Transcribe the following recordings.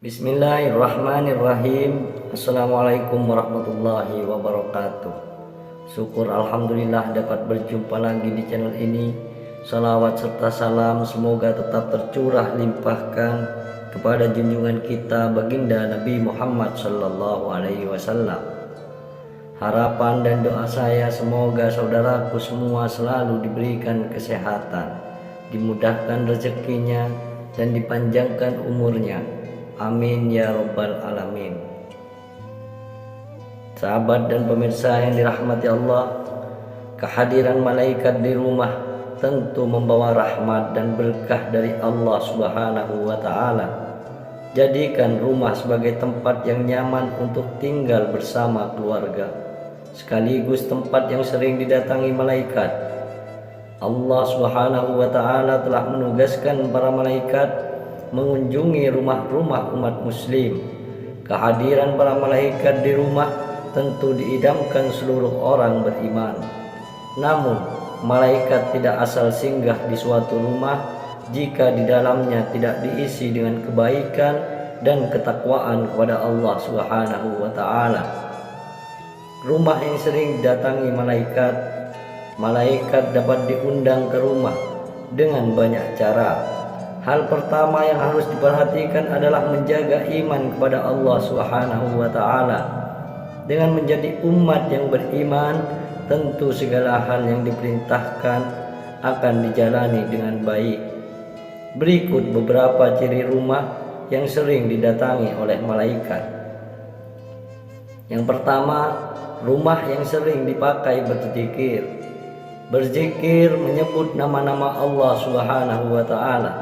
Bismillahirrahmanirrahim. Assalamualaikum warahmatullahi wabarakatuh. Syukur alhamdulillah dapat berjumpa lagi di channel ini. Salawat serta salam semoga tetap tercurah limpahkan kepada junjungan kita baginda Nabi Muhammad sallallahu alaihi wasallam. Harapan dan doa saya semoga saudaraku semua selalu diberikan kesehatan, dimudahkan rezekinya dan dipanjangkan umurnya. Amin ya Rabbal Alamin. Sahabat dan pemirsa yang dirahmati Allah, kehadiran malaikat di rumah tentu membawa rahmat dan berkah dari Allah Subhanahu wa Ta'ala. Jadikan rumah sebagai tempat yang nyaman untuk tinggal bersama keluarga, sekaligus tempat yang sering didatangi malaikat. Allah Subhanahu wa Ta'ala telah menugaskan para malaikat mengunjungi rumah-rumah umat muslim. Kehadiran para malaikat di rumah tentu diidamkan seluruh orang beriman. Namun, malaikat tidak asal singgah di suatu rumah jika di dalamnya tidak diisi dengan kebaikan dan ketakwaan kepada Allah Subhanahu wa Ta'ala. Rumah yang sering didatangi malaikat dapat diundang ke rumah dengan banyak cara. Hal pertama yang harus diperhatikan adalah menjaga iman kepada Allah Subhanahu wa Ta'ala. Dengan menjadi umat yang beriman, tentu segala hal yang diperintahkan akan dijalani dengan baik. Berikut beberapa ciri rumah yang sering didatangi oleh malaikat. Yang pertama, rumah yang sering dipakai berzikir. Berzikir menyebut nama-nama Allah Subhanahu wa Ta'ala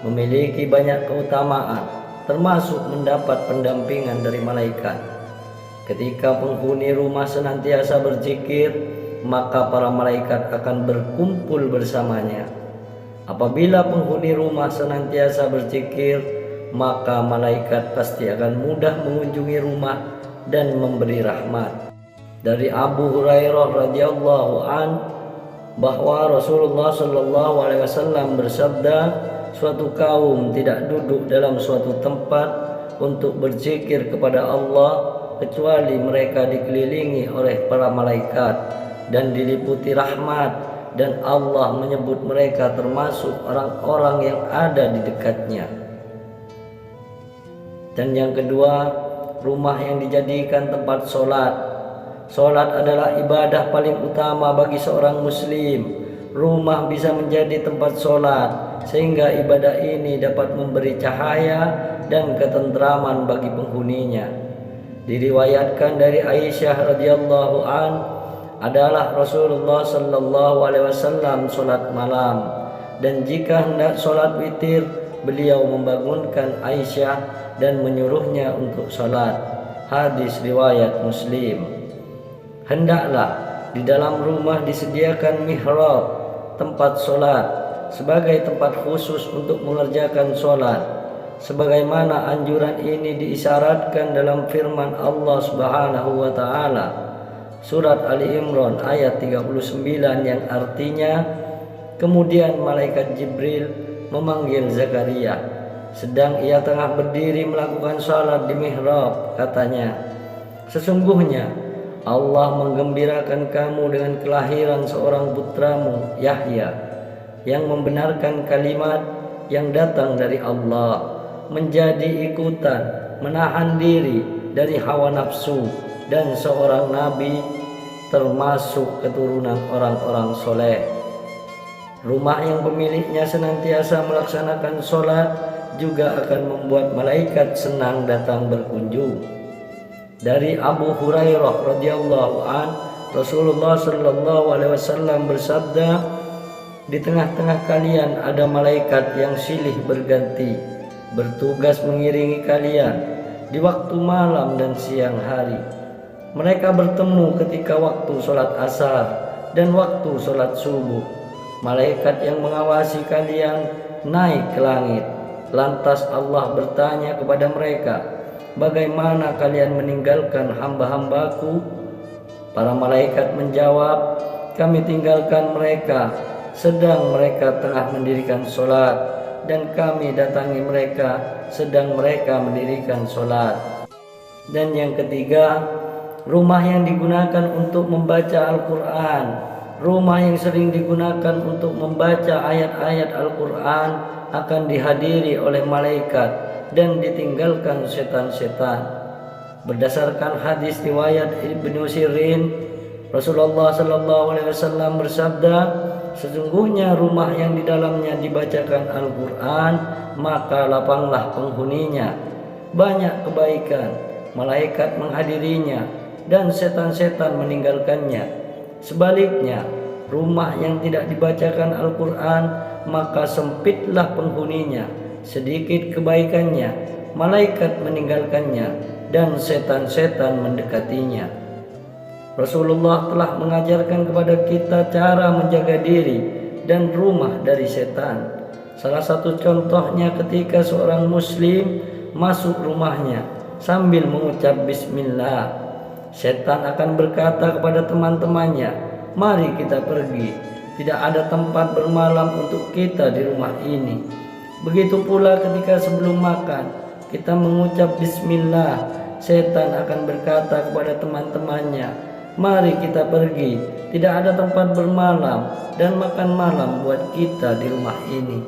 memiliki banyak keutamaan, termasuk mendapat pendampingan dari malaikat. Ketika penghuni rumah senantiasa berzikir, maka para malaikat akan berkumpul bersamanya. Apabila penghuni rumah senantiasa berzikir, maka malaikat pasti akan mudah mengunjungi rumah dan memberi rahmat. Dari Abu Hurairah radhiyallahu an bahwa Rasulullah shallallahu alaihi wasallam bersabda, suatu kaum tidak duduk dalam suatu tempat untuk berzikir kepada Allah kecuali mereka dikelilingi oleh para malaikat dan diliputi rahmat, dan Allah menyebut mereka termasuk orang-orang yang ada di dekatnya. Dan yang kedua, rumah yang dijadikan tempat sholat. Sholat adalah ibadah paling utama bagi seorang muslim. Rumah bisa menjadi tempat sholat sehingga ibadah ini dapat memberi cahaya dan ketentraman bagi penghuninya. Diriwayatkan dari Aisyah radhiyallahu an adalah Rasulullah sallallahu alaihi wasallam sholat malam, dan jika hendak sholat witir, beliau membangunkan Aisyah dan menyuruhnya untuk sholat. Hadis riwayat Muslim. Hendaklah di dalam rumah disediakan mihrab, tempat sholat, sebagai tempat khusus untuk mengerjakan sholat, sebagaimana anjuran ini diisyaratkan dalam firman Allah Subhanahu wa Ta'ala surat Ali Imran ayat 39 yang artinya, kemudian malaikat Jibril memanggil Zakaria sedang ia tengah berdiri melakukan sholat di mihrab. Katanya, sesungguhnya Allah menggembirakan kamu dengan kelahiran seorang putramu Yahya yang membenarkan kalimat yang datang dari Allah, menjadi ikutan, menahan diri dari hawa nafsu, dan seorang nabi termasuk keturunan orang-orang soleh. Rumah yang pemiliknya senantiasa melaksanakan sholat juga akan membuat malaikat senang datang berkunjung. Dari Abu Hurairah radhiyallahu an, Rasulullah sallallahu alaihi wasallam bersabda, di tengah-tengah kalian ada malaikat yang silih berganti, bertugas mengiringi kalian di waktu malam dan siang hari. Mereka bertemu ketika waktu sholat asar dan waktu sholat subuh. Malaikat yang mengawasi kalian naik ke langit. Lantas Allah bertanya kepada mereka, bagaimana kalian meninggalkan hamba-hambaku? Para malaikat menjawab, kami tinggalkan mereka sedang mereka tengah mendirikan sholat, dan kami datangi mereka sedang mereka mendirikan sholat. Dan yang ketiga, rumah yang digunakan untuk membaca Al-Quran, rumah yang sering digunakan untuk membaca ayat-ayat Al-Quran akan dihadiri oleh malaikat dan ditinggalkan setan-setan. Berdasarkan hadis riwayat Ibnu Sirin, Rasulullah SAW bersabda, sesungguhnya rumah yang di dalamnya dibacakan Al-Quran, maka lapanglah penghuninya, banyak kebaikan, malaikat menghadirinya dan setan-setan meninggalkannya. Sebaliknya, rumah yang tidak dibacakan Al-Quran, maka sempitlah penghuninya, sedikit kebaikannya, malaikat meninggalkannya dan setan-setan mendekatinya. Rasulullah telah mengajarkan kepada kita cara menjaga diri dan rumah dari setan. Salah satu contohnya ketika seorang muslim masuk rumahnya sambil mengucap bismillah, setan akan berkata kepada teman-temannya, mari kita pergi, tidak ada tempat bermalam untuk kita di rumah ini. Begitu pula ketika sebelum makan kita mengucap bismillah, setan akan berkata kepada teman-temannya, mari kita pergi, tidak ada tempat bermalam dan makan malam buat kita di rumah ini.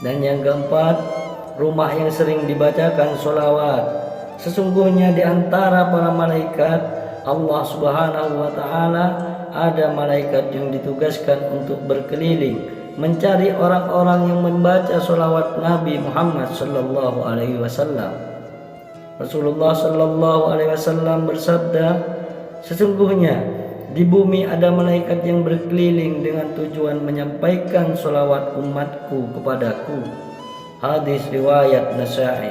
Dan yang keempat, rumah yang sering dibacakan sholawat. Sesungguhnya di antara para malaikat Allah Subhanahu wa Ta'ala ada malaikat yang ditugaskan untuk berkeliling mencari orang-orang yang membaca sholawat Nabi Muhammad sallallahu alaihi wasallam. Rasulullah sallallahu alaihi wasallam bersabda, sesungguhnya di bumi ada malaikat yang berkeliling dengan tujuan menyampaikan sholawat umatku kepadaku. Hadis riwayat Nasa'i.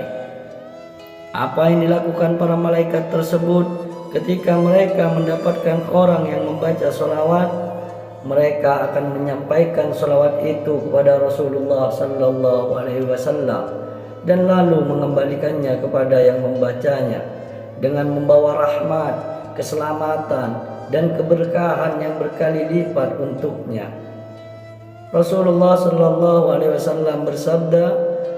Apa yang dilakukan para malaikat tersebut ketika mereka mendapatkan orang yang membaca sholawat? Mereka akan menyampaikan sholawat itu kepada Rasulullah sallallahu alaihi wasallam dan lalu mengembalikannya kepada yang membacanya dengan membawa rahmat, keselamatan dan keberkahan yang berkali lipat untuknya. Rasulullah sallallahu alaihi wasallam bersabda,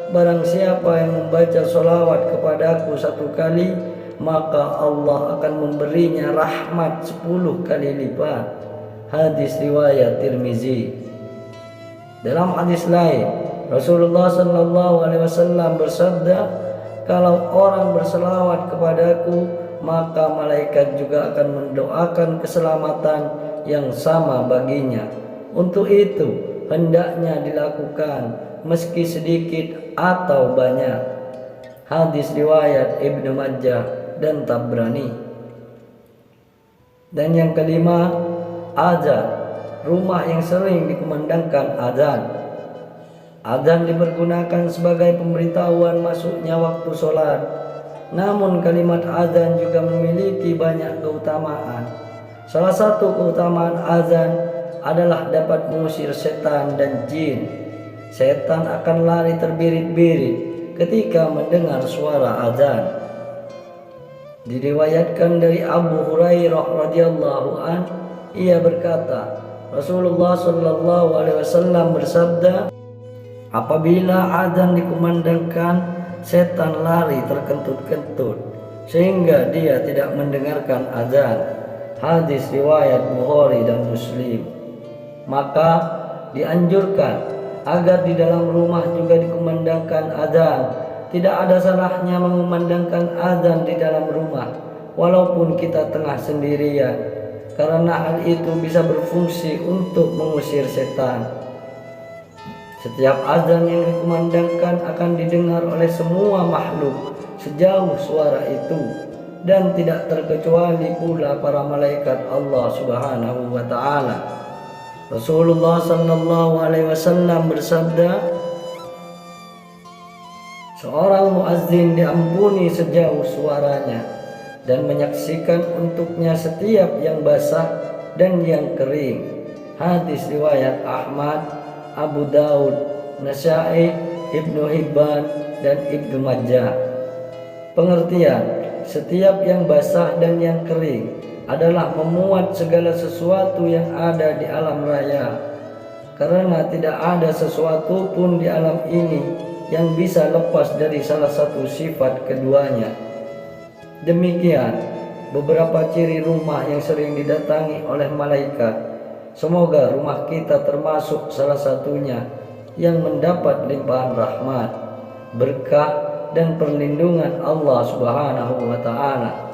barang siapa yang membaca sholawat kepadaku 1 kali, maka Allah akan memberinya rahmat 10 kali lipat. Hadis riwayat Tirmizi. Dalam hadis lain, Rasulullah sallallahu alaihi wasallam bersabda, kalau orang berselawat kepadaku, maka malaikat juga akan mendoakan keselamatan yang sama baginya. Untuk itu, hendaknya dilakukan meski sedikit atau banyak. Hadis riwayat Ibnu Majah dan Tabrani. Dan yang kelima, azan, rumah yang sering dikumandangkan azan. Azan dipergunakan sebagai pemberitahuan masuknya waktu sholat. Namun kalimat azan juga memiliki banyak keutamaan. Salah satu keutamaan azan adalah dapat mengusir setan dan jin. Setan akan lari terbirit-birit ketika mendengar suara azan. Diriwayatkan dari Abu Hurairah radhiyallahu anhu, ia berkata, Rasulullah sallallahu alaihi wasallam bersabda, apabila azan dikumandangkan, setan lari terkentut-kentut sehingga dia tidak mendengarkan azan. Hadis riwayat Bukhari dan Muslim. Maka dianjurkan agar di dalam rumah juga dikumandangkan azan. Tidak ada salahnya mengumandangkan azan di dalam rumah walaupun kita tengah sendirian, karena hal itu bisa berfungsi untuk mengusir setan. Setiap azan yang dikumandangkan akan didengar oleh semua makhluk sejauh suara itu, dan tidak terkecuali pula para malaikat Allah Subhanahu wa Ta'ala. Rasulullah sallallahu alaihi wasallam bersabda, seorang muazzin diampuni sejauh suaranya dan menyaksikan untuknya setiap yang basah dan yang kering. Hadis riwayat Ahmad, Abu Daud, Nasa'i, Ibnu Hibban dan Ibnu Majah. Pengertian, setiap yang basah dan yang kering adalah memuat segala sesuatu yang ada di alam raya. karena tidak ada sesuatu pun di alam ini yang bisa lepas dari salah satu sifat keduanya. Demikian beberapa ciri rumah yang sering didatangi oleh malaikat. Semoga rumah kita termasuk salah satunya yang mendapat limpahan rahmat, berkah dan perlindungan Allah Subhanahu wa taala.